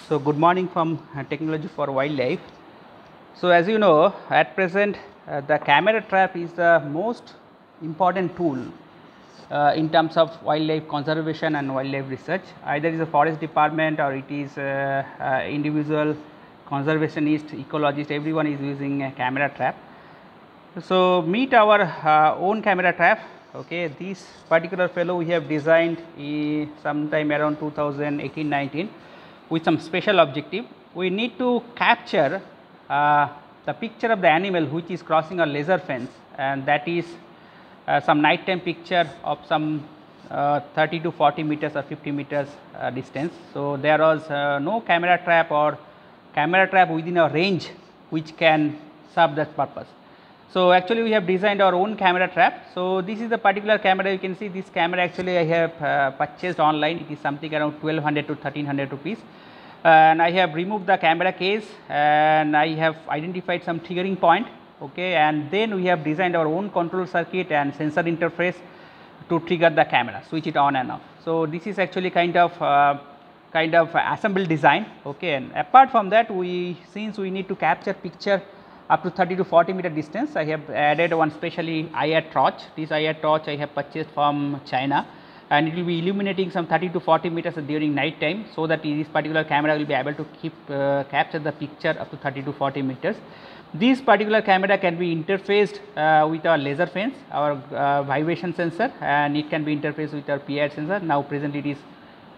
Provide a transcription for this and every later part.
So, good morning from Technology for Wildlife. So, as you know, at present the camera trap is the most important tool in terms of wildlife conservation and wildlife research. Either it is a forest department or it is individual conservationist, ecologist, everyone is using a camera trap. So, meet our own camera trap. Okay, this particular fellow we have designed sometime around 2018-19 with some special objective. We need to capture the picture of the animal which is crossing a laser fence, and that is some nighttime picture of some 30 to 40 meters or 50 meters distance. So, there was no camera trap or camera trap within a range which can serve that purpose. So, actually we have designed our own camera trap. So, this is the particular camera. You can see this camera actually I have purchased online. It is something around 1200 to 1300 rupees, and I have removed the camera case and I have identified some triggering point, okay, and then we have designed our own control circuit and sensor interface to trigger the camera, switch it on and off. So, this is actually kind of assembled design, okay, and apart from that, since we need to capture picture up to 30 to 40 meter distance, I have added one specially IR torch. This IR torch I have purchased from China, and it will be illuminating some 30 to 40 meters during night time, so that this particular camera will be able to capture the picture up to 30 to 40 meters. This particular camera can be interfaced with our laser fence, our vibration sensor, and it can be interfaced with our PIR sensor. Now presently it is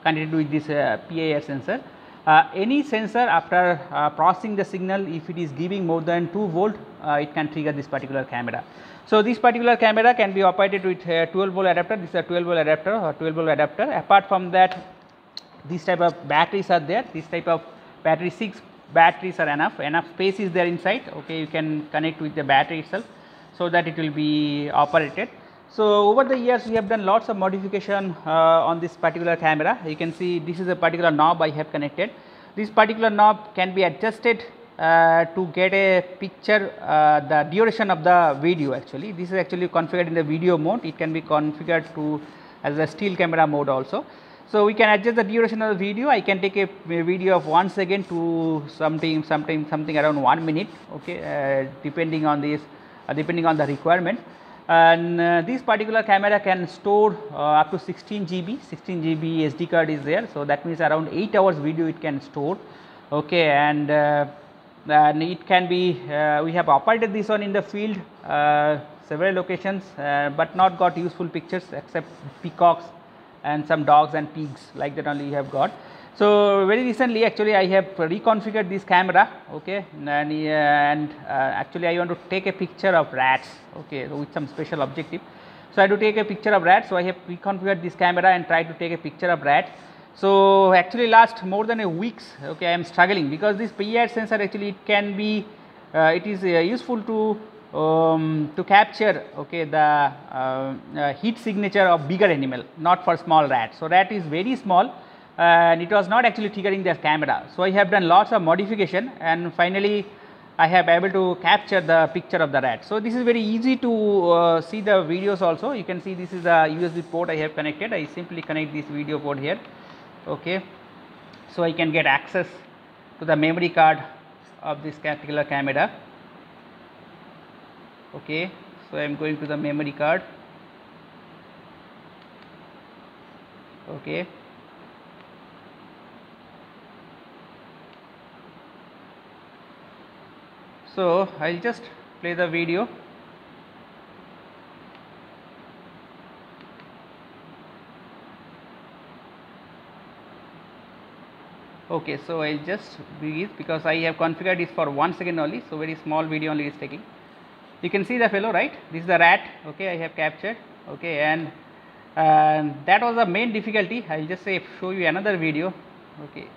connected with this PIR sensor. Any sensor after processing the signal, if it is giving more than 2 volt, it can trigger this particular camera. So, this particular camera can be operated with a 12 volt adapter. This is a 12 volt adapter or 12 volt adapter. Apart from that, this type of batteries are there. This type of battery, 6 batteries are enough space is there inside, okay. You can connect with the battery itself, so that it will be operated. So, over the years we have done lots of modification on this particular camera. You can see this is a particular knob I have connected. This particular knob can be adjusted to get a picture, the duration of the video. Actually, this is actually configured in the video mode. It can be configured to as a still camera mode also. So, we can adjust the duration of the video. I can take a video of 1 second to something around 1 minute, okay, depending on this, depending on the requirement. And this particular camera can store up to 16 GB SD card is there. So, that means around 8 hours video it can store, okay, and it can be we have operated this one in the field several locations, but not got useful pictures except peacocks and some dogs and pigs, like that only we have got. So, very recently actually I have reconfigured this camera, okay, and actually I want to take a picture of rats, okay, with some special objective. So, I have to take a picture of rats. So, I have reconfigured this camera and try to take a picture of rat. So, actually last more than a week, okay, I am struggling because this PIR sensor actually it can be it is useful to capture, okay, the heat signature of bigger animal, not for small rat. So, rat is very small and it was not actually triggering the camera. So, I have done lots of modification and finally I have able to capture the picture of the rat. So, this is very easy to see the videos also. You can see this is a USB port I have connected. I simply connect this video port here, okay. So, I can get access to the memory card of this particular camera, okay. So, I am going to the memory card, okay. So, I will just play the video. Okay, so I will just begin because I have configured this for 1 second only. So, very small video only is taking. You can see the fellow, right? This is the rat, okay, I have captured, okay, and that was the main difficulty. I will just show you another video, okay.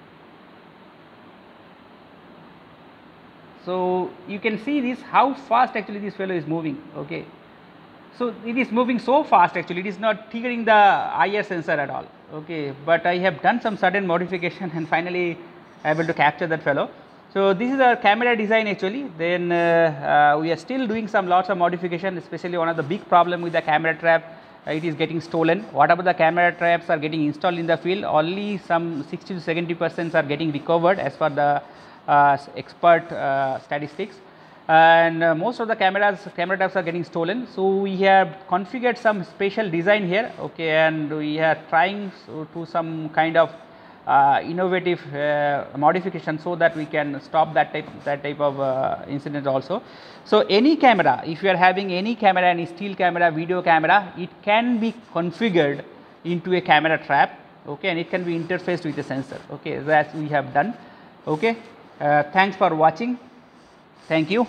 So, you can see this how fast actually this fellow is moving, okay. So, it is moving so fast actually, it is not triggering the IR sensor at all, okay, but I have done some certain modification and finally able to capture that fellow. So, this is our camera design actually. Then we are still doing some lots of modification, especially one of the big problem with the camera trap it is getting stolen. Whatever the camera traps are getting installed in the field, only some 60 to 70% are getting recovered as per the expert statistics, and most of the camera traps are getting stolen. So, we have configured some special design here, okay, and we are trying to some kind of innovative modification, so that we can stop that type of incident also. So, any camera, if you are having any camera, any still camera, video camera, it can be configured into a camera trap, okay, and it can be interfaced with a sensor, okay, that we have done. Okay. Thanks for watching. Thank you.